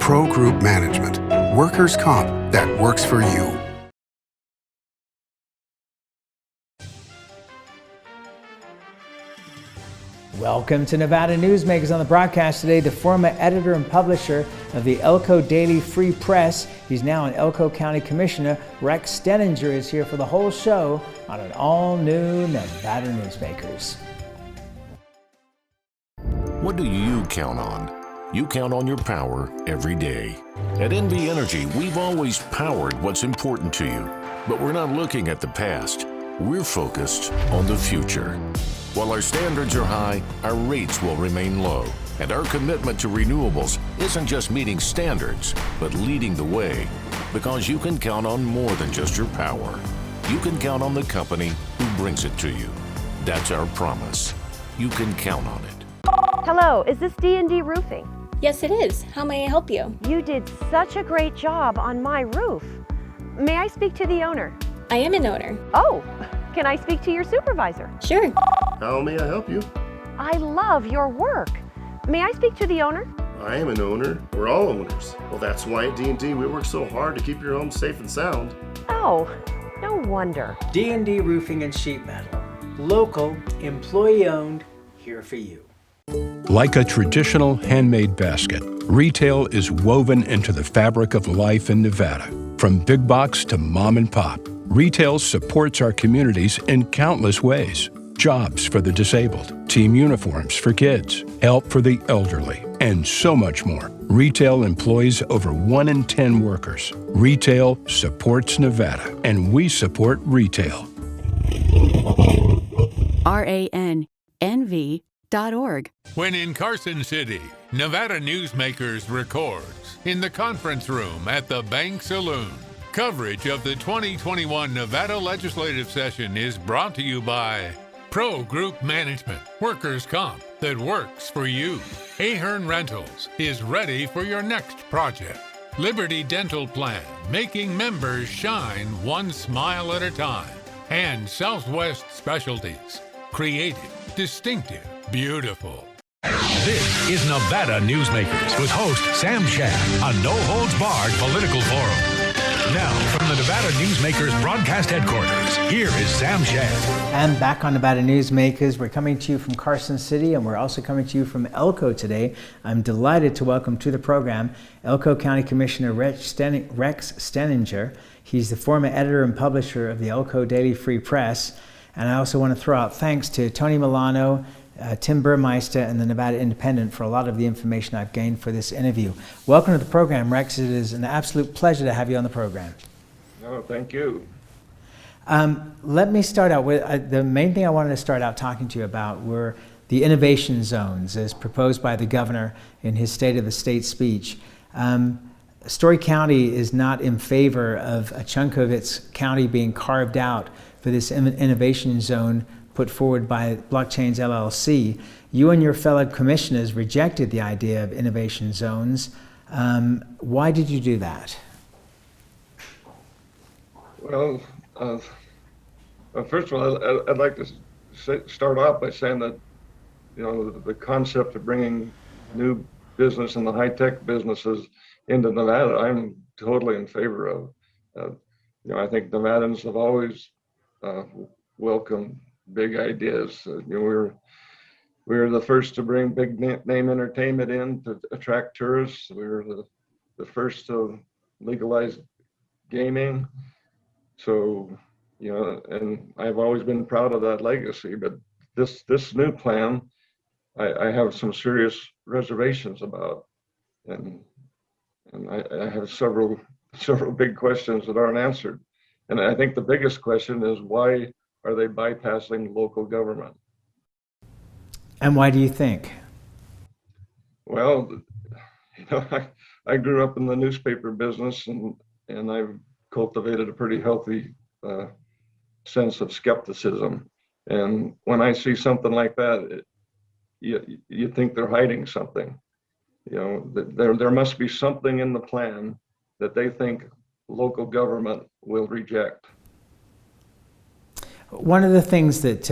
Pro Group Management, workers' comp that works for you. Welcome to Nevada Newsmakers. On the broadcast today, the former editor and publisher of the Elko Daily Free Press. He's now an Elko County Commissioner. Rex Steninger is here for the whole show on an all-new Nevada Newsmakers. What do you count on? You count on your power every day. At NV Energy, we've always powered what's important to you. But we're not looking at the past. We're focused on the future. While our standards are high, our rates will remain low. And our commitment to renewables isn't just meeting standards, but leading the way. Because you can count on more than just your power. You can count on the company who brings it to you. That's our promise. You can count on it. Hello, is this D&D Roofing? Yes, it is. How may I help you? You did such a great job on my roof. May I speak to the owner? I am an owner. Oh, can I speak to your supervisor? Sure. How may I help you? I love your work. May I speak to the owner? I am an owner. We're all owners. Well, that's why at D&D we work so hard to keep your home safe and sound. Oh, no wonder. D&D Roofing and Sheet Metal. Local, employee-owned, here for you. Like a traditional handmade basket, retail is woven into the fabric of life in Nevada. From big box to mom and pop, retail supports our communities in countless ways. Jobs for the disabled, team uniforms for kids, help for the elderly, and so much more. Retail employs over 1 in 10 workers. Retail supports Nevada, and we support retail. RANNV.org. When in Carson City, Nevada Newsmakers records in the conference room at the Bank Saloon. Coverage of the 2021 Nevada legislative session is brought to you by Pro Group Management, workers' comp that works for you. Ahern Rentals is ready for your next project. Liberty Dental Plan, making members shine one smile at a time. And Southwest Specialties, creative, distinctive, beautiful. This is Nevada Newsmakers with host Sam Shad, a no-holds-barred political forum. Now, from the Nevada Newsmakers broadcast headquarters, here is Sam Shad. And back on Nevada Newsmakers, we're coming to you from Carson City, and we're also coming to you from Elko today. I'm delighted to welcome to the program Elko County Commissioner Rex Steninger. He's the former editor and publisher of the Elko Daily Free Press. And I also want to throw out thanks to Tony Milano, Tim Burmeister, and the Nevada Independent for a lot of the information I've gained for this interview. Welcome to the program, Rex. It is an absolute pleasure to have you on the program. Oh, thank you. Let me start out with the main thing I wanted to start out talking to you about were the innovation zones as proposed by the governor in his State of the State speech. Story County is not in favor of a chunk of its county being carved out for this innovation zone put forward by Blockchains LLC. You and your fellow commissioners rejected the idea of innovation zones. Why did you do that? Well, first of all, I'd like to start off by saying that, you know, the concept of bringing new business and the high-tech businesses into Nevada, I'm totally in favor of. You know, I think Nevadans have always welcomed big ideas. You know, we were the first to bring big name entertainment in to attract tourists. We were the first to legalize gaming. So, you know, and I've always been proud of that legacy. But this new plan, I have some serious reservations about, and I have several big questions that aren't answered. And I think the biggest question is, why are they bypassing local government? And why do you think? Well, you know, I grew up in the newspaper business, and I've cultivated a pretty healthy sense of skepticism. And when I see something like that, you think they're hiding something. You know, there must be something in the plan that they think local government will reject. One of the things that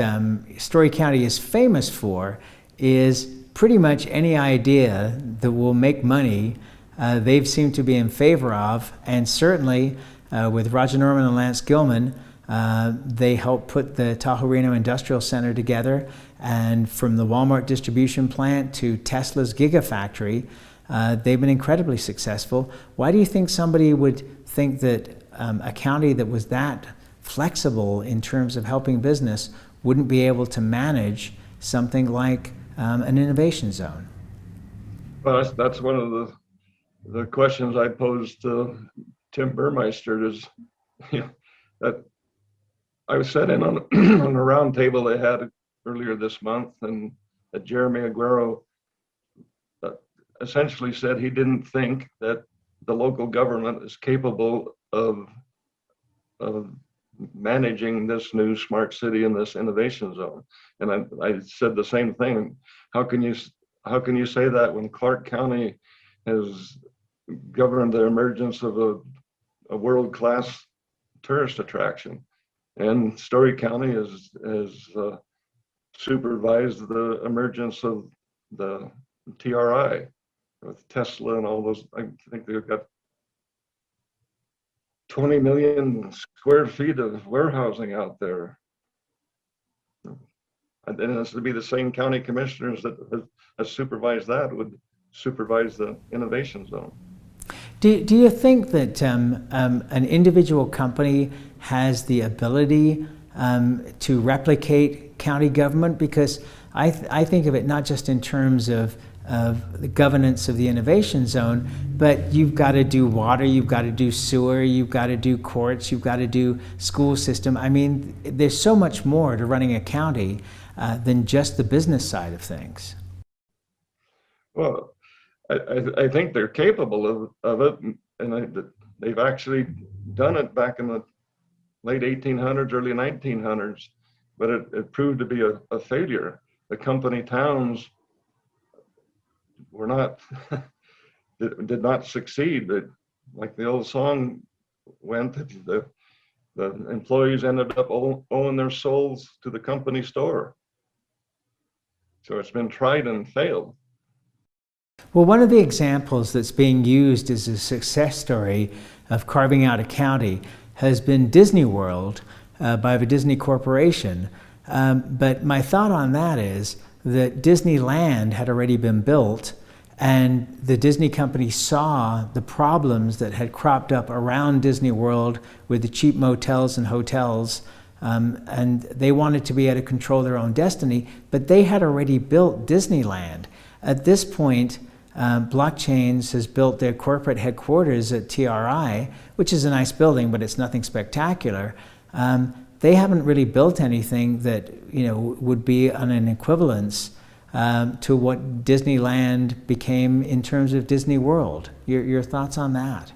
Story County is famous for is pretty much any idea that will make money they've seemed to be in favor of, and certainly with Roger Norman and Lance Gilman, they helped put the Tahoe Reno Industrial Center together, and from the Walmart distribution plant to Tesla's Gigafactory, they've been incredibly successful. Why do you think somebody would think that a county that was that flexible in terms of helping business wouldn't be able to manage something like an innovation zone? Well, that's one of the questions I posed to Tim Burmeister is, that I was sat in on, on a round table they had earlier this month, and Jeremy Aguero essentially said he didn't think that the local government is capable of managing this new smart city in this innovation zone. And I said the same thing. How can you say that when Clark County has governed the emergence of a world-class tourist attraction, and Story County has supervised the emergence of the TRI with Tesla and all those. I think they've got 20 million square feet of warehousing out there. And then it's to be the same county commissioners that has supervised that would supervise the innovation zone. Do you think that an individual company has the ability to replicate county government? Because I think of it not just in terms of the governance of the innovation zone, but you've got to do water, you've got to do sewer, you've got to do courts, you've got to do school system. I mean, there's so much more to running a county than just the business side of things. Well, I think they're capable of it, and they've actually done it back in the late 1800s, early 1900s, but it proved to be a failure. The company towns were not did not succeed. But like the old song went, the employees ended up owing their souls to the company store. So it's been tried and failed. Well, one of the examples that's being used as a success story of carving out a county has been Disney World by the Disney Corporation. But my thought on that is that Disneyland had already been built, and the Disney company saw the problems that had cropped up around Disney World with the cheap motels and hotels, and they wanted to be able to control their own destiny, but they had already built Disneyland. At this point, Blockchains has built their corporate headquarters at TRI, which is a nice building, but it's nothing spectacular. They haven't really built anything that would be on an equivalence to what Disneyland became in terms of Disney World. Your thoughts on that?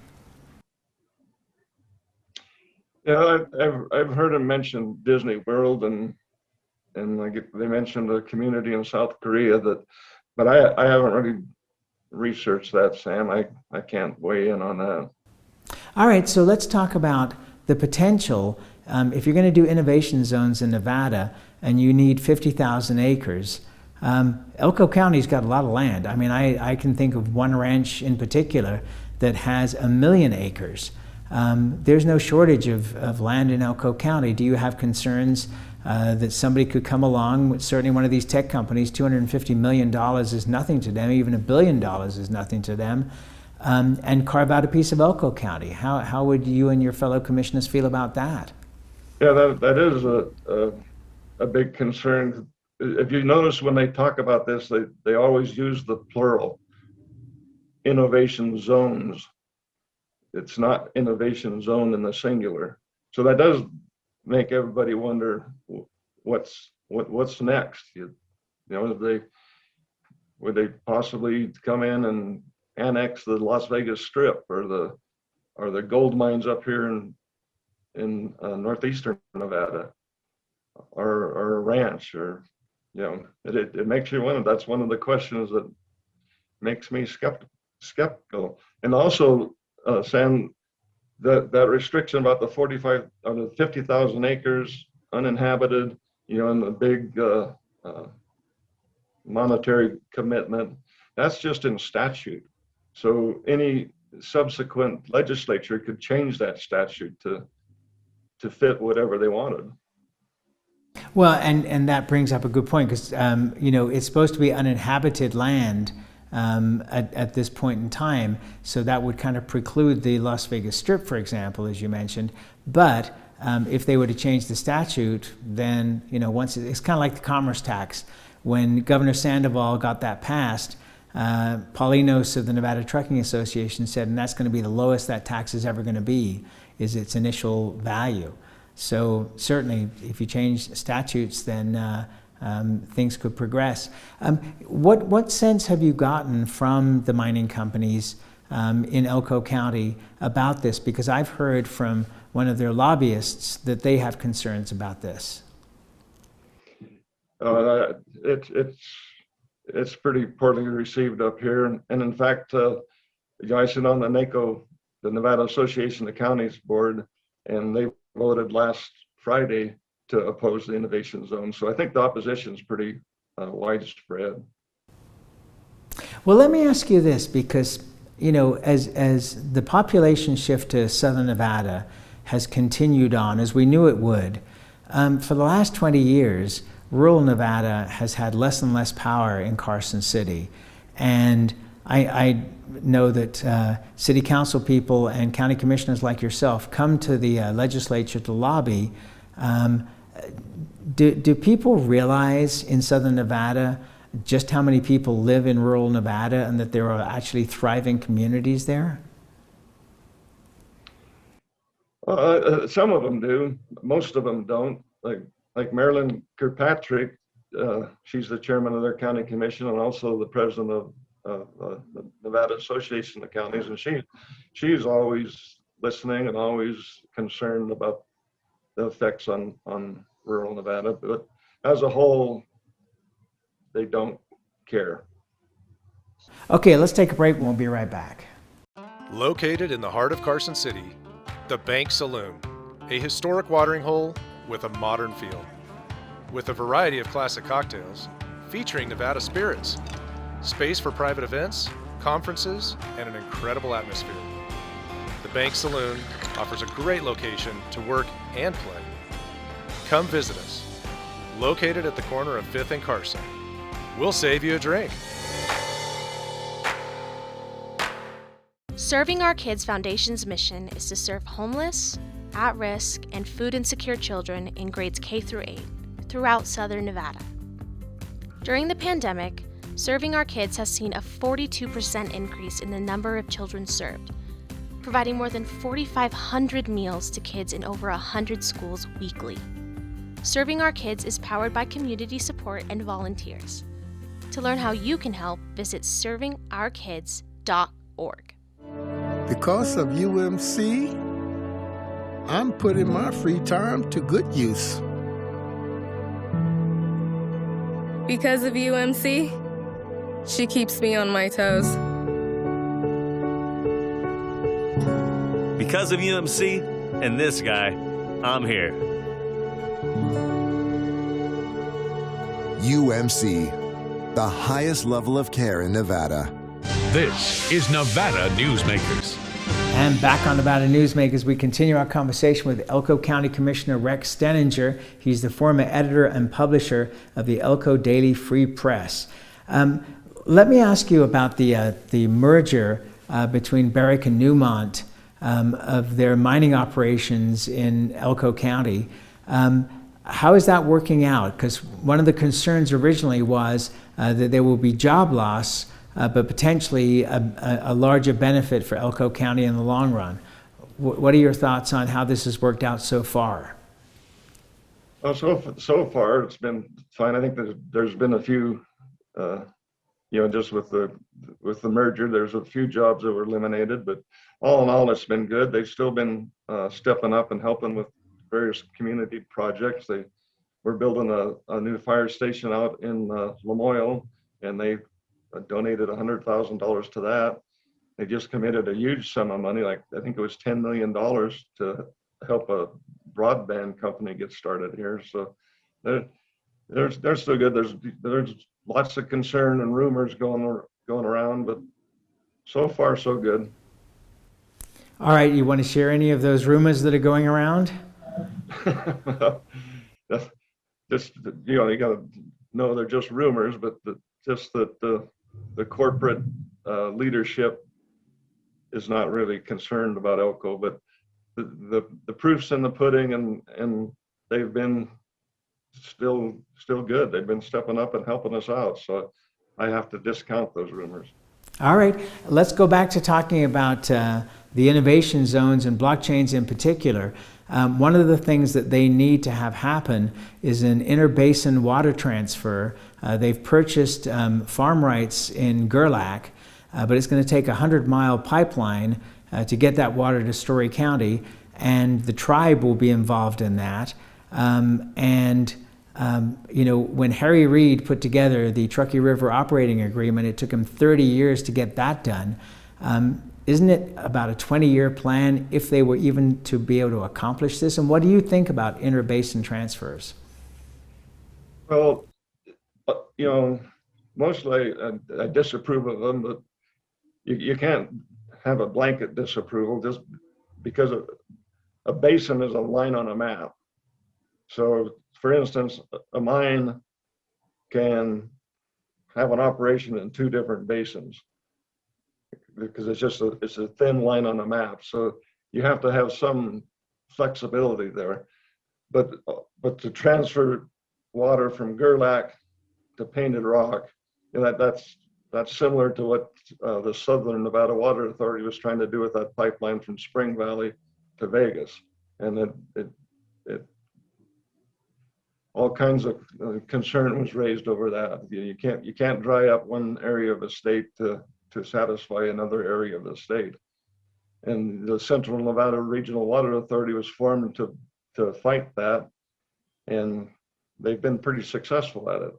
Yeah, I've heard him mention Disney World, and like they mentioned a community in South Korea but I haven't really researched that, Sam. I can't weigh in on that. All right, so let's talk about the potential. If you're going to do innovation zones in Nevada and you need 50,000 acres, Elko County's got a lot of land. I mean, I can think of one ranch in particular that has 1 million acres. There's no shortage of land in Elko County. Do you have concerns that somebody could come along, certainly one of these tech companies, $250 million is nothing to them, even $1 billion is nothing to them, and carve out a piece of Elko County? How would you and your fellow commissioners feel about that? Yeah, that is a big concern. If you notice when they talk about this, they always use the plural, innovation zones. It's not innovation zone in the singular. So that does make everybody wonder what's next. Would they possibly come in and annex the Las Vegas Strip or the gold mines up here in northeastern Nevada, or a ranch, or it makes you wonder. That's one of the questions that makes me skeptical. And also, Sam, that restriction about the 50,000 acres uninhabited, and the big monetary commitment, that's just in statute. So any subsequent legislature could change that statute to fit whatever they wanted. Well, and that brings up a good point, because it's supposed to be uninhabited land at this point in time, so that would kind of preclude the Las Vegas Strip, for example, as you mentioned. But if they were to change the statute, then once it's kind of like the commerce tax. When Governor Sandoval got that passed, Paulinos of the Nevada Trucking Association said, and that's going to be the lowest that tax is ever going to be, is its initial value. So certainly, if you change statutes, then things could progress. What sense have you gotten from the mining companies in Elko County about this? Because I've heard from one of their lobbyists that they have concerns about this. It's pretty poorly received up here, and in fact, I sit on the NACO, the Nevada Association of Counties board, and they voted last Friday to oppose the innovation zone. So I think the opposition is pretty widespread. Well, let me ask you this, because as the population shift to southern Nevada has continued on, as we knew it would, for the last 20 years, rural Nevada has had less and less power in Carson City. And I know that city council people and county commissioners like yourself come to the legislature to lobby. Do people realize in southern Nevada just how many people live in rural Nevada, and that there are actually thriving communities there? Some of them do. Most of them don't. Like Marilyn Kirkpatrick, she's the chairman of their county commission and also the president of the Nevada Association of Counties, and she's always listening and always concerned about the effects on rural Nevada. But as a whole, they don't care. Okay, let's take a break and we'll be right back. Located in the heart of Carson City, the Bank Saloon, a historic watering hole with a modern feel. With a variety of classic cocktails, featuring Nevada spirits, space for private events, conferences, and an incredible atmosphere. The Bank Saloon offers a great location to work and play. Come visit us. Located at the corner of 5th and Carson. We'll save you a drink. Serving Our Kids Foundation's mission is to serve homeless, at-risk, and food insecure children in grades K through 8 throughout southern Nevada. During the pandemic, Serving Our Kids has seen a 42% increase in the number of children served, providing more than 4,500 meals to kids in over 100 schools weekly. Serving Our Kids is powered by community support and volunteers. To learn how you can help, visit servingourkids.org. Because of UMC, I'm putting my free time to good use. Because of UMC, she keeps me on my toes. Because of UMC and this guy, I'm here. UMC, the highest level of care in Nevada. This is Nevada Newsmakers. And back on Nevada Newsmakers, we continue our conversation with Elko County Commissioner Rex Steninger. He's the former editor and publisher of the Elko Daily Free Press. Let me ask you about the merger between Barrick and Newmont of their mining operations in Elko County. How is that working out? Because one of the concerns originally was that there will be job loss, but potentially a larger benefit for Elko County in the long run. What are your thoughts on how this has worked out so far? Well, so far it's been fine. I think there's been a few, just with the merger, there's a few jobs that were eliminated, but all in all, it's been good. They've still been stepping up and helping with various community projects. We're building a new fire station out in Lamoille, and they donated $100,000 to that. They just committed a huge sum of money, like I think it was $10 million, to help a broadband company get started here. So they're still good. There's lots of concern and rumors going around, but so far so good. All right, you want to share any of those rumors that are going around? Just, you got to know they're just rumors, but just that the corporate leadership is not really concerned about Elko, but the proof's in the pudding, and they've been still good. They've been stepping up and helping us out, so I have to discount those rumors. All right, let's go back to talking about the innovation zones and blockchains in particular. One of the things that they need to have happen is an interbasin water transfer. They've purchased farm rights in Gerlach, but it's going to take a 100-mile pipeline to get that water to Story County, and the tribe will be involved in that. When Harry Reid put together the Truckee River Operating Agreement, it took him 30 years to get that done. Isn't it about a 20-year plan if they were even to be able to accomplish this? And what do you think about interbasin transfers? Well, mostly I disapprove of them, but you can't have a blanket disapproval just because a basin is a line on a map. So, for instance, a mine can have an operation in two different basins because it's a thin line on a map. So you have to have some flexibility there. But to transfer water from Gerlach to Painted Rock, that's similar to what the Southern Nevada Water Authority was trying to do with that pipeline from Spring Valley to Vegas, and it all kinds of concern was raised over that. You can't dry up one area of a state to satisfy another area of the state. And the Central Nevada Regional Water Authority was formed to fight that, and they've been pretty successful at it.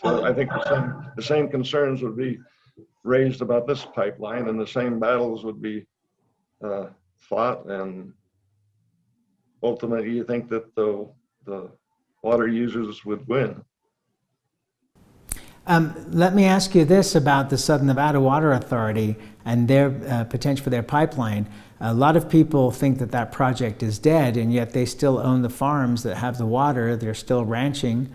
So I think the same concerns would be raised about this pipeline, and the same battles would be fought, and ultimately you think that the water users would win. Let me ask you this about the Southern Nevada Water Authority and their potential for their pipeline. A lot of people think that project is dead, and yet they still own the farms that have the water. They're still ranching.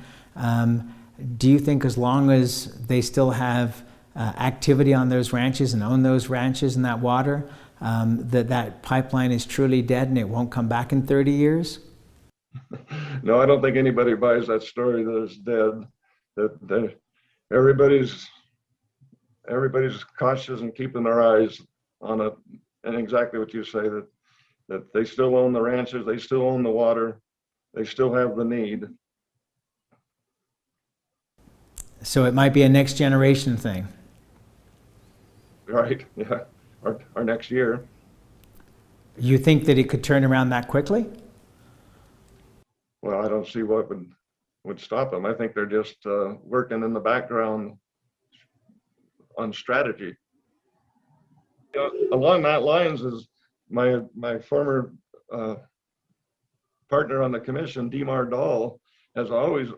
Do you think as long as they still have activity on those ranches and own those ranches and that water, that pipeline is truly dead and it won't come back in 30 years? No, I don't think anybody buys that story that it's dead. That everybody's cautious and keeping their eyes on it, and exactly what you say, that they still own the ranches, they still own the water, they still have the need. So it might be a next generation thing. Right, yeah, or next year. You think that it could turn around that quickly? Well, I don't see what would stop them. I think they're just working in the background on strategy. Along that lines is my former partner on the commission, Demar Dahl, has always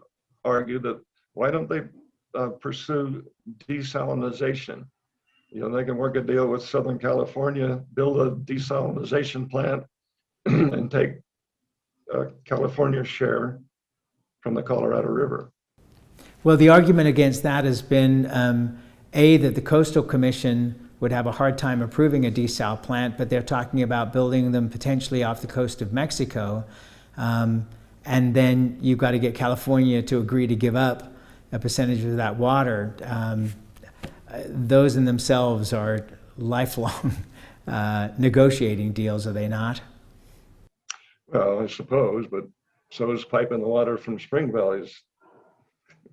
argued that why don't they pursue desalinization? They can work a deal with Southern California, build a desalinization plant, and take California's share from the Colorado River. Well, the argument against that has been, that the Coastal Commission would have a hard time approving a desal plant, but they're talking about building them potentially off the coast of Mexico. And then you've got to get California to agree to give up a percentage of that water. Those in themselves are lifelong negotiating deals, are they not? Well, I suppose, but so is piping the water from Spring Valley's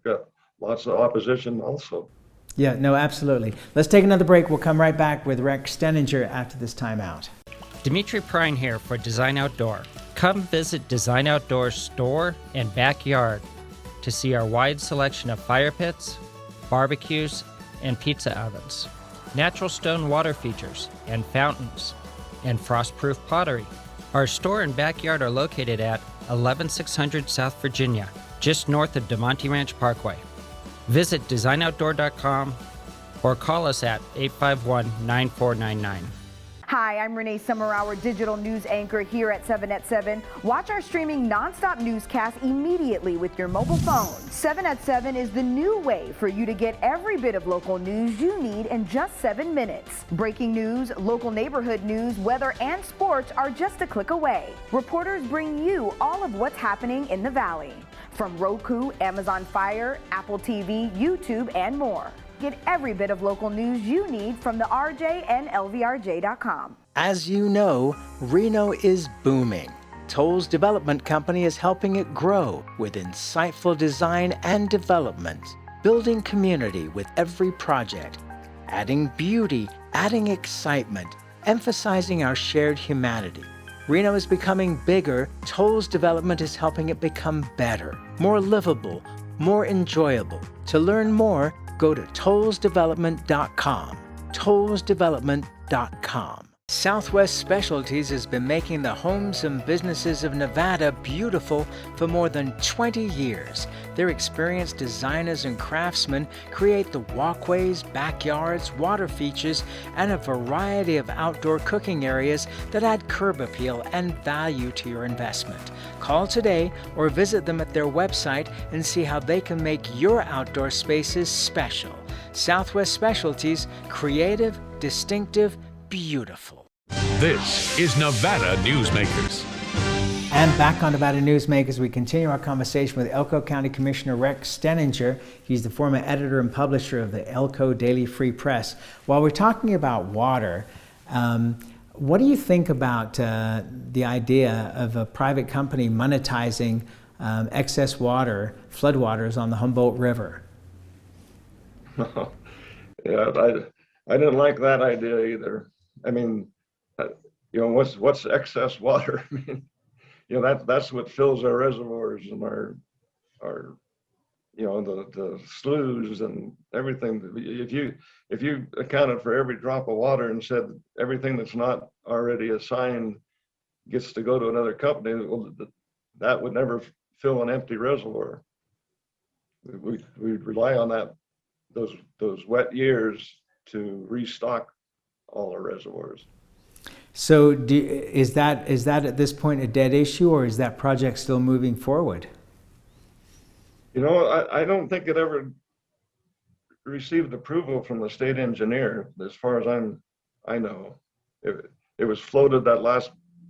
got lots of opposition also. Yeah, no, absolutely. Let's take another break. We'll come right back with Rex Steninger after this timeout. Dimitri Prine here for Design Outdoor. Come visit Design Outdoor's store and backyard to see our wide selection of fire pits, barbecues, and pizza ovens, natural stone water features and fountains, and frost-proof pottery. Our store and backyard are located at 11600 South Virginia, just north of DeMonte Ranch Parkway. Visit designoutdoor.com or call us at 851-9499. Hi, I'm Renee Summerhour, digital news anchor here at 7 at 7. Watch our streaming nonstop newscast immediately with your mobile phone. 7 at 7 is the new way for you to get every bit of local news you need in just 7 minutes. Breaking news, local neighborhood news, weather, and sports are just a click away. Reporters bring you all of what's happening in the Valley. From Roku, Amazon Fire, Apple TV, YouTube, and more. Get every bit of local news you need from the RJ and LVRJ.com. As you know, Reno is booming. Toll's development company is helping it grow with insightful design and development, building community with every project, adding beauty, adding excitement, emphasizing our shared humanity. Reno is becoming bigger. Toll's development is helping it become better, more livable, more enjoyable. To learn more, go to tollsdevelopment.com. tollsdevelopment.com. Southwest Specialties has been making the homes and businesses of Nevada beautiful for more than 20 years. Their experienced designers and craftsmen create the walkways, backyards, water features, and a variety of outdoor cooking areas that add curb appeal and value to your investment. Call today or visit them at their website and see how they can make your outdoor spaces special. Southwest Specialties, creative, distinctive, beautiful. This is Nevada Newsmakers. And back on Nevada Newsmakers, we continue our conversation with Elko County Commissioner Rex Steninger. He's the former editor and publisher of the Elko Daily Free Press. While we're talking about water, what do you think about the idea of a private company monetizing excess water, floodwaters on the Humboldt River? Yeah, I didn't like that idea either. I mean, what's excess water? I mean, that's what fills our reservoirs and our the sloughs and everything. If you accounted for every drop of water and said everything that's not already assigned gets to go to another company, well, that would never fill an empty reservoir. We rely on those wet years to restock all our reservoirs. So is that at this point a dead issue, or is that project still moving forward? I don't think it ever received approval from the state engineer, as far as I know. It was floated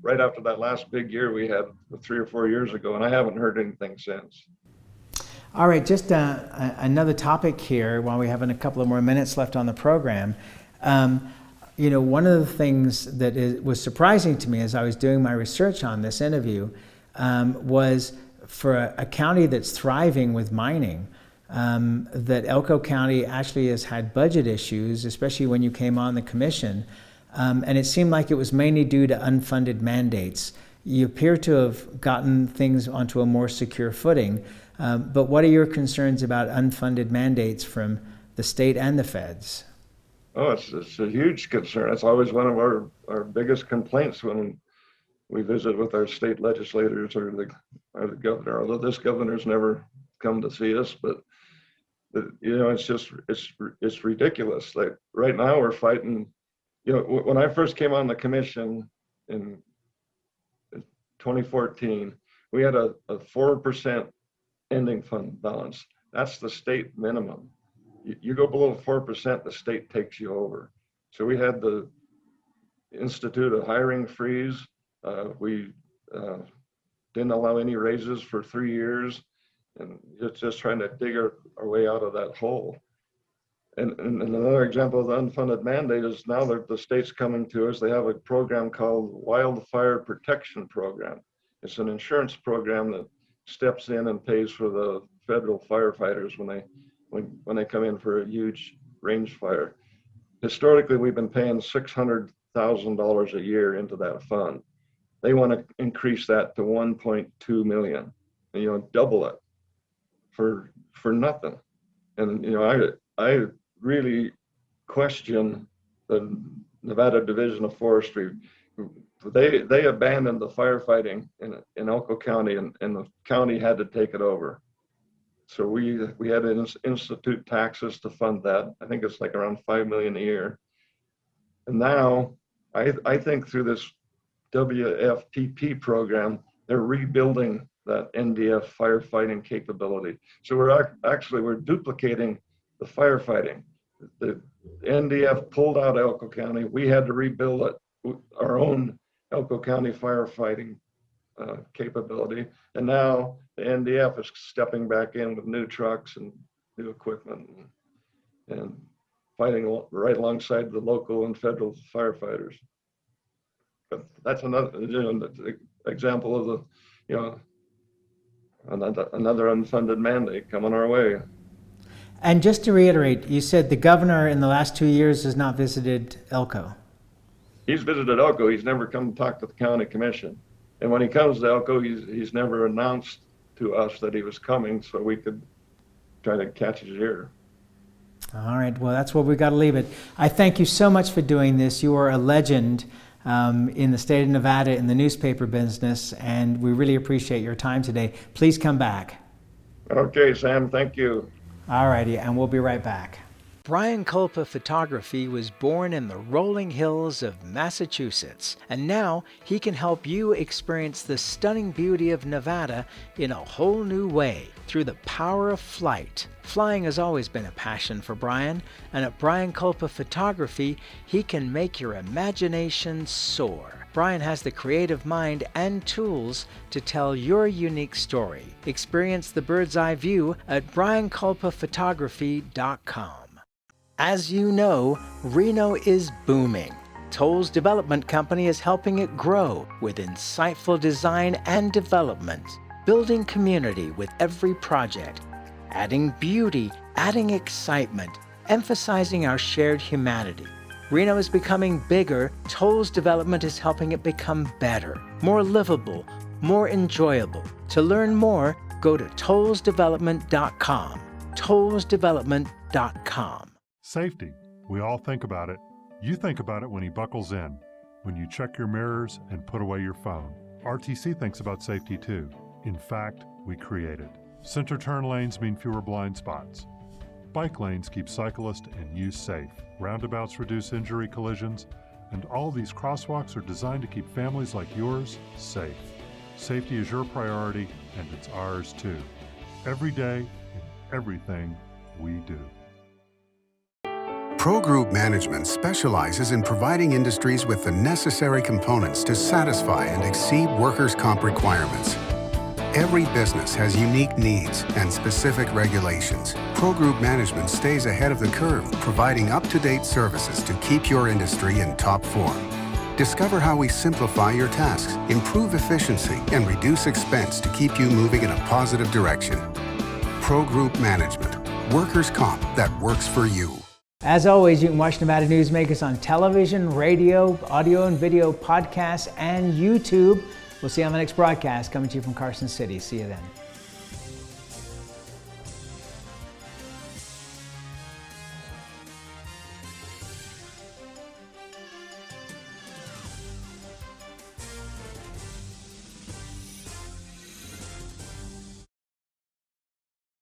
right after that last big year we had 3 or 4 years ago, and I haven't heard anything since. All right, just another topic here while we have a couple of more minutes left on the program. One of the things that was surprising to me as I was doing my research on this interview was for a county that's thriving with mining, that Elko County actually has had budget issues, especially when you came on the commission. And it seemed like it was mainly due to unfunded mandates. You appear to have gotten things onto a more secure footing. But what are your concerns about unfunded mandates from the state and the feds? Oh, it's a huge concern. It's always one of our biggest complaints when we visit with our state legislators or the governor. Although this governor's never come to see us, but it's ridiculous. Like right now we're fighting. When I first came on the commission in 2014, we had a 4% ending fund balance. That's the state minimum. You go below 4%, the state takes you over. So we had to institute a hiring freeze. We didn't allow any raises for 3 years, and just trying to dig our way out of that hole. And another example of the unfunded mandate is now the state's coming to us. They have a program called Wildfire Protection Program. It's an insurance program that steps in and pays for the federal firefighters when they come in for a huge range fire. Historically, we've been paying $600,000 a year into that fund. They want to increase that to 1.2 million, double it for nothing. And I really question the Nevada Division of Forestry. They abandoned the firefighting in Elko County, and the county had to take it over. So we had to institute taxes to fund that. I think it's like around $5 million a year. And now I think through this WFPP program, they're rebuilding that NDF firefighting capability. So we're duplicating the firefighting. The NDF pulled out Elko County. We had to rebuild our own Elko County firefighting capability. And now the NDF is stepping back in with new trucks and new equipment and fighting right alongside the local and federal firefighters. But that's another example of another unfunded mandate coming our way. And just to reiterate, you said the governor in the last 2 years has not visited Elko. He's visited Elko. He's never come to talk to the county commission. And when he comes to Elko, he's never announced to us that he was coming, so we could try to catch his ear. All right, well, that's where we got to leave it. I thank you so much for doing this. You are a legend in the state of Nevada in the newspaper business, and we really appreciate your time today. Please come back. Okay, Sam, thank you. All righty, and we'll be right back. Brian Culpa Photography was born in the rolling hills of Massachusetts, and now he can help you experience the stunning beauty of Nevada in a whole new way through the power of flight. Flying has always been a passion for Brian, and at Brian Culpa Photography, he can make your imagination soar. Brian has the creative mind and tools to tell your unique story. Experience the bird's eye view at brianculpaphotography.com. As you know, Reno is booming. Toll's Development Company is helping it grow with insightful design and development, building community with every project, adding beauty, adding excitement, emphasizing our shared humanity. Reno is becoming bigger. Toll's Development is helping it become better, more livable, more enjoyable. To learn more, go to tollsdevelopment.com. tollsdevelopment.com. Safety. We all think about it. You think about it when he buckles in, when you check your mirrors and put away your phone. RTC thinks about safety too. In fact, we create it. Center turn lanes mean fewer blind spots. Bike lanes keep cyclists and you safe. Roundabouts reduce injury collisions, and all these crosswalks are designed to keep families like yours safe. Safety is your priority, and it's ours too. Every day, in everything we do. Pro Group Management specializes in providing industries with the necessary components to satisfy and exceed workers' comp requirements. Every business has unique needs and specific regulations. Pro Group Management stays ahead of the curve, providing up-to-date services to keep your industry in top form. Discover how we simplify your tasks, improve efficiency, and reduce expense to keep you moving in a positive direction. Pro Group Management, workers' comp that works for you. As always, you can watch Nevada Newsmakers on television, radio, audio and video, podcasts, and YouTube. We'll see you on the next broadcast coming to you from Carson City. See you then.